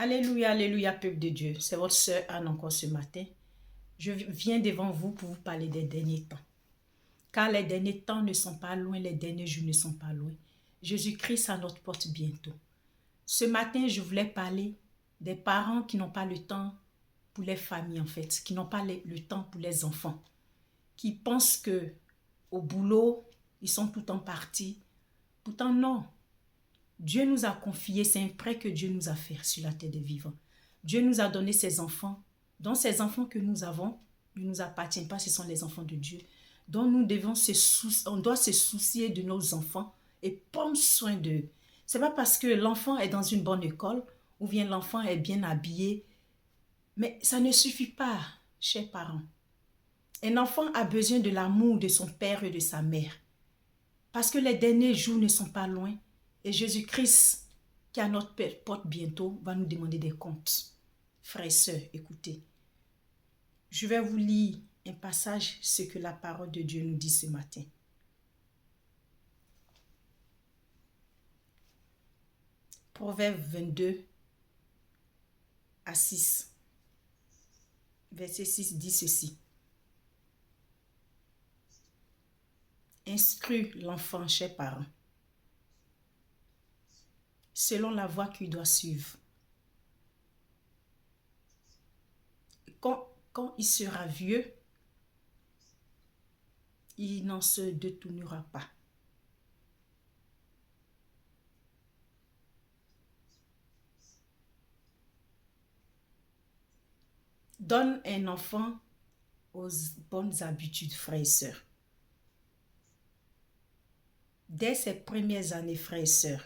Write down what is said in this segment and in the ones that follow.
Alléluia, alléluia, peuple de Dieu. C'est votre sœur Anne encore ce matin. Je viens devant vous pour vous parler des derniers temps. Car les derniers temps ne sont pas loin, les derniers jours ne sont pas loin. Jésus-Christ à notre porte bientôt. Ce matin, je voulais parler des parents qui n'ont pas le temps pour les familles en fait, qui n'ont pas le temps pour les enfants, qui pensent que au boulot, ils sont tout le temps partis. Pourtant non. Dieu nous a confié, c'est un prêt que Dieu nous a fait sur la terre des vivants. Dieu nous a donné ses enfants, dont ces enfants que nous avons ne nous appartiennent pas, ce sont les enfants de Dieu. Donc nous devons on doit se soucier de nos enfants et prendre soin d'eux. Ce n'est pas parce que l'enfant est dans une bonne école ou bien l'enfant est bien habillé, mais ça ne suffit pas, chers parents. Un enfant a besoin de l'amour de son père et de sa mère. Parce que les derniers jours ne sont pas loin. Et Jésus-Christ, qui est à notre porte bientôt, va nous demander des comptes. Frères et sœurs, écoutez. Je vais vous lire un passage, ce que la parole de Dieu nous dit ce matin. Proverbe 22 à 6. Verset 6 dit ceci. Instruis l'enfant, chers parents, selon la voie qu'il doit suivre. Quand il sera vieux, il n'en se détournera pas. Donne un enfant aux bonnes habitudes, frères et sœurs. Dès ses premières années, frères et sœurs,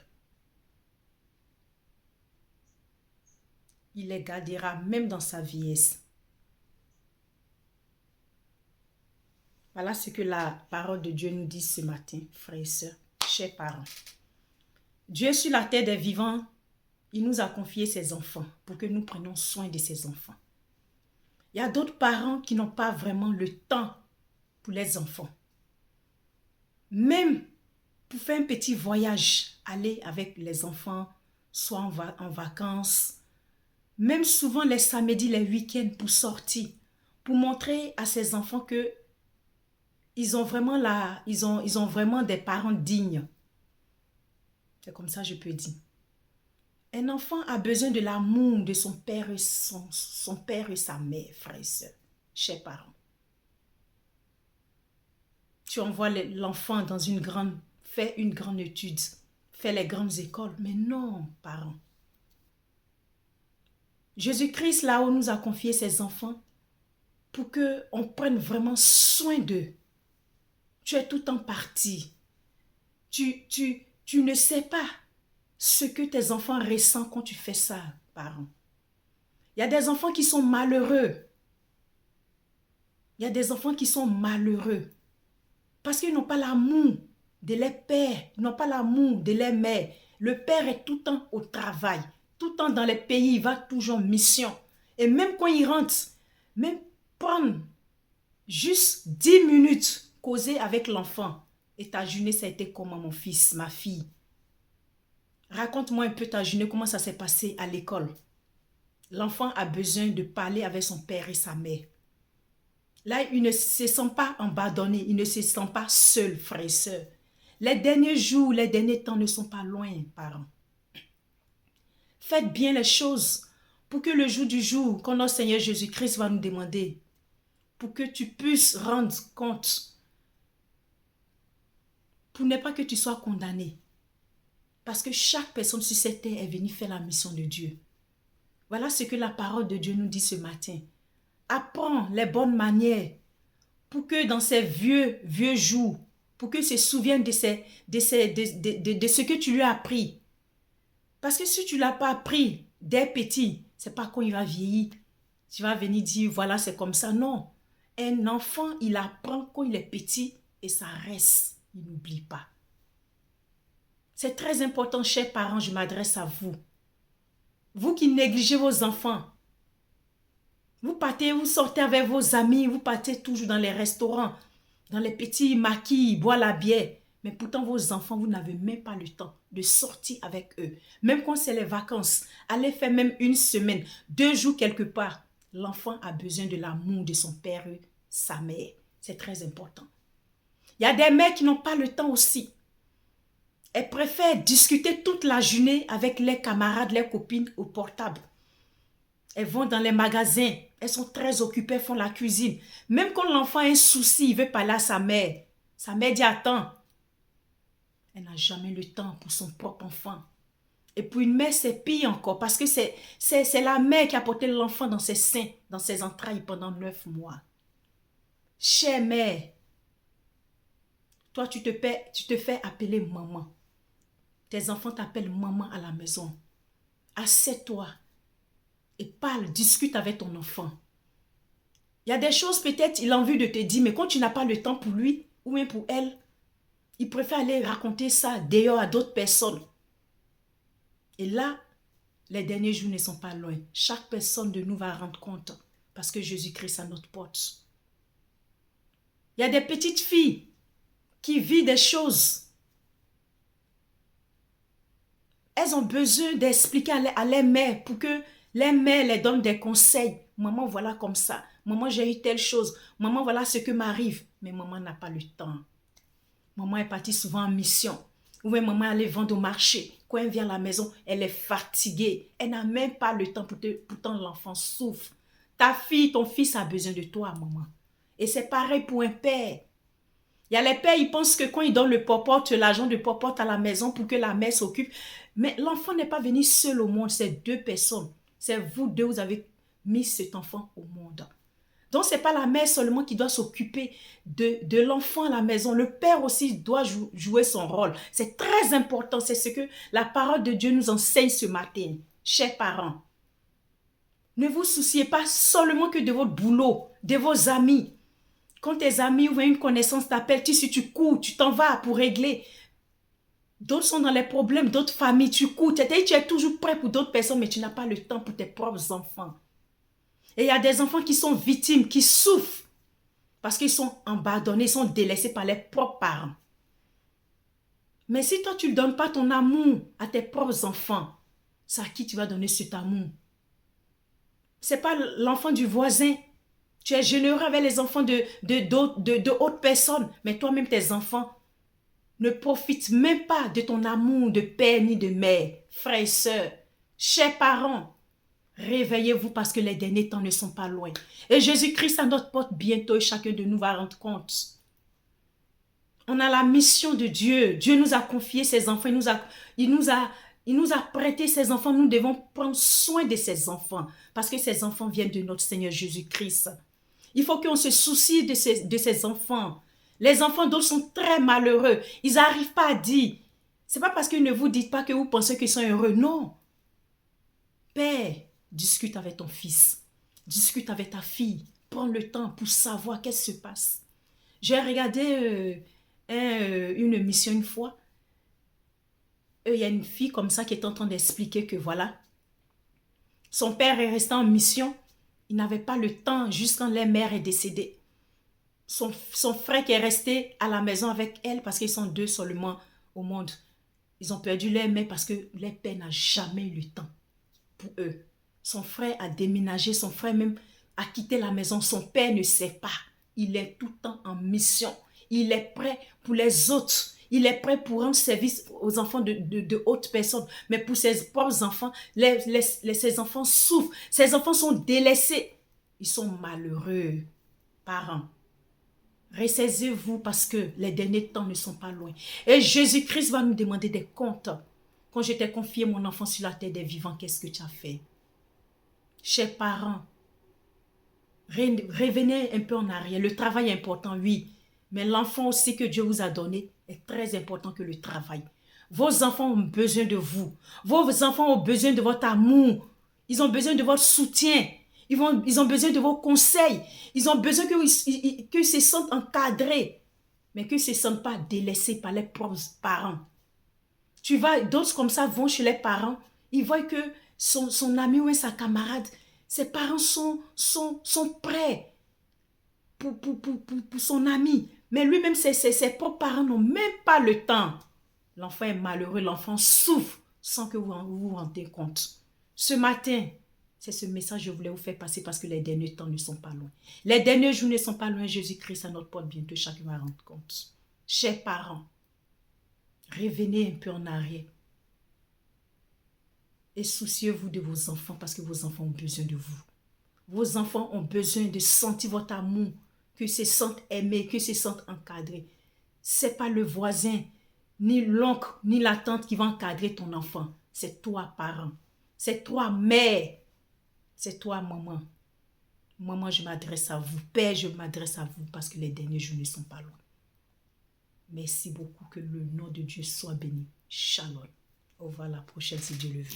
il les gardera même dans sa vieillesse. Voilà ce que la parole de Dieu nous dit ce matin, frères et sœurs, chers parents. Dieu sur la terre des vivants, il nous a confié ses enfants pour que nous prenions soin de ses enfants. Il y a d'autres parents qui n'ont pas vraiment le temps pour les enfants. Même pour faire un petit voyage, aller avec les enfants, soit en vacances, même souvent les samedis, les week-ends pour sortir, pour montrer à ces enfants que ils ont vraiment des parents dignes. C'est comme ça que je peux dire. Un enfant a besoin de l'amour de son père et son père et sa mère, frères et sœurs, chers parents. Tu envoies l'enfant dans fait une grande étude, fait les grandes écoles, mais non, parents. Jésus-Christ, là-haut, nous a confié ses enfants pour qu'on prenne vraiment soin d'eux. Tu es tout en partie. Tu ne sais pas ce que tes enfants ressentent quand tu fais ça, parents. Il y a des enfants qui sont malheureux. Il y a des enfants qui sont malheureux parce qu'ils n'ont pas l'amour de leurs pères, ils n'ont pas l'amour de leurs mères. Le père est tout le temps au travail, tout le temps dans les pays, il va toujours en mission. Et même quand il rentre, même prendre juste 10 minutes, causer avec l'enfant. Et ta journée, ça a été comment, mon fils, ma fille? Raconte-moi un peu ta journée, comment ça s'est passé à l'école. L'enfant a besoin de parler avec son père et sa mère. Là, il ne se sent pas abandonné, il ne se sent pas seul, frère et soeur. Les derniers jours, les derniers temps ne sont pas loin, parents. Faites bien les choses pour que le jour du jour, quand notre Seigneur Jésus-Christ va nous demander, pour que tu puisses rendre compte, pour ne pas que tu sois condamné. Parce que chaque personne sur cette terre est venue faire la mission de Dieu. Voilà ce que la parole de Dieu nous dit ce matin. Apprends les bonnes manières pour que dans ces vieux jours, pour qu'il se souvienne de ce que tu lui as appris. Parce que si tu ne l'as pas appris dès petit, ce n'est pas quand il va vieillir. Tu vas venir dire, voilà, c'est comme ça. Non. Un enfant, il apprend quand il est petit et ça reste. Il n'oublie pas. C'est très important, chers parents, je m'adresse à vous. Vous qui négligez vos enfants. Vous sortez avec vos amis, vous partez toujours dans les restaurants, dans les petits maquis, boire la bière. Mais pourtant, vos enfants, vous n'avez même pas le temps de sortir avec eux. Même quand c'est les vacances, allez faire même une semaine, 2 jours quelque part. L'enfant a besoin de l'amour de son père et sa mère. C'est très important. Il y a des mères qui n'ont pas le temps aussi. Elles préfèrent discuter toute la journée avec les camarades, les copines au portable. Elles vont dans les magasins. Elles sont très occupées, font la cuisine. Même quand l'enfant a un souci, il veut parler à sa mère dit attends. Elle n'a jamais le temps pour son propre enfant. Et pour une mère, c'est pire encore parce que c'est la mère qui a porté l'enfant dans ses seins, dans ses entrailles pendant 9 mois. Chère mère, toi, tu te fais appeler maman. Tes enfants t'appellent maman à la maison. Assieds-toi et parle, discute avec ton enfant. Il y a des choses peut-être il a envie de te dire, mais quand tu n'as pas le temps pour lui ou même pour elle, il préfère aller raconter ça dehors à d'autres personnes. Et là, les derniers jours ne sont pas loin. Chaque personne de nous va rendre compte parce que Jésus-Christ est à notre porte. Il y a des petites filles qui vivent des choses. Elles ont besoin d'expliquer à les mères pour que les mères les donnent des conseils. Maman, voilà comme ça. Maman, j'ai eu telle chose. Maman, voilà ce que m'arrive. Mais maman n'a pas le temps. Maman est partie souvent en mission. Ou bien maman allait vendre au marché. Quand elle vient à la maison, elle est fatiguée. Elle n'a même pas le temps. Pourtant, l'enfant souffre. Ta fille, ton fils a besoin de toi, maman. Et c'est pareil pour un père. Il y a les pères, ils pensent que quand ils donnent le popote, l'argent de popote à la maison pour que la mère s'occupe. Mais l'enfant n'est pas venu seul au monde. C'est 2 personnes. C'est vous 2, vous avez mis cet enfant au monde. Donc, ce n'est pas la mère seulement qui doit s'occuper de l'enfant à la maison. Le père aussi doit jouer son rôle. C'est très important. C'est ce que la parole de Dieu nous enseigne ce matin. Chers parents, ne vous souciez pas seulement que de votre boulot, de vos amis. Quand tes amis ou une connaissance t'appelle, tu cours, tu t'en vas pour régler. D'autres sont dans les problèmes, d'autres familles, tu cours. Tu es toujours prêt pour d'autres personnes, mais tu n'as pas le temps pour tes propres enfants. Et il y a des enfants qui sont victimes, qui souffrent parce qu'ils sont abandonnés, ils sont délaissés par leurs propres parents. Mais si toi, tu ne donnes pas ton amour à tes propres enfants, c'est à qui tu vas donner cet amour? Ce n'est pas l'enfant du voisin. Tu es généreux avec les enfants de autres personnes, mais toi-même, tes enfants ne profitent même pas de ton amour de père ni de mère. Frères et sœurs, chers parents, réveillez-vous parce que les derniers temps ne sont pas loin. Et Jésus-Christ à notre porte bientôt et chacun de nous va rendre compte. On a la mission de Dieu. Dieu nous a confié ses enfants. Il nous a prêté ses enfants. Nous devons prendre soin de ces enfants parce que ces enfants viennent de notre Seigneur Jésus-Christ. Il faut qu'on se soucie de ces enfants. Les enfants d'autres sont très malheureux. Ils n'arrivent pas à dire. Ce n'est pas parce qu'ils ne vous disent pas que vous pensez qu'ils sont heureux. Non. Père, discute avec ton fils. Discute avec ta fille. Prends le temps pour savoir qu'est-ce qui se passe. J'ai regardé une émission une fois. Il y a une fille comme ça qui est en train d'expliquer que voilà, son père est resté en mission. Il n'avait pas le temps jusqu'à quand leur mère est décédée. Son frère qui est resté à la maison avec elle parce qu'ils sont 2 seulement au monde. Ils ont perdu leur mère parce que leur père n'a jamais eu le temps pour eux. Son frère a déménagé, son frère même a quitté la maison. Son père ne sait pas. Il est tout le temps en mission. Il est prêt pour les autres. Il est prêt pour rendre service aux enfants de hautes personnes. Mais pour ses propres enfants, ses enfants souffrent. Ses enfants sont délaissés. Ils sont malheureux. Parents, ressaisez-vous parce que les derniers temps ne sont pas loin. Et Jésus-Christ va nous demander des comptes. Quand je t'ai confié mon enfant sur la terre des vivants, qu'est-ce que tu as fait? Chers parents, revenez un peu en arrière. Le travail est important, oui. Mais l'enfant aussi que Dieu vous a donné est très important que le travail. Vos enfants ont besoin de vous. Vos enfants ont besoin de votre amour. Ils ont besoin de votre soutien. Ils ont besoin de vos conseils. Ils ont besoin qu'ils se sentent encadrés. Mais qu'ils ne se sentent pas délaissés par les propres parents. D'autres comme ça vont chez les parents. Ils voient que son ami ou sa camarade, ses parents sont prêts pour son ami. Mais lui-même, ses propres parents n'ont même pas le temps. L'enfant est malheureux, l'enfant souffre sans que vous vous rendez compte. Ce matin, c'est ce message que je voulais vous faire passer parce que les derniers temps ne sont pas loin. Les derniers jours ne sont pas loin. Jésus-Christ à notre porte bientôt, chacun va rendre compte. Chers parents, revenez un peu en arrière. Et souciez-vous de vos enfants parce que vos enfants ont besoin de vous. Vos enfants ont besoin de sentir votre amour, qu'ils se sentent aimés, qu'ils se sentent encadrés. Ce n'est pas le voisin, ni l'oncle, ni la tante qui va encadrer ton enfant. C'est toi, parent. C'est toi, mère. C'est toi, maman. Maman, je m'adresse à vous. Père, je m'adresse à vous parce que les derniers jours ne sont pas loin. Merci beaucoup. Que le nom de Dieu soit béni. Shalom. Au revoir la prochaine si Dieu le veut.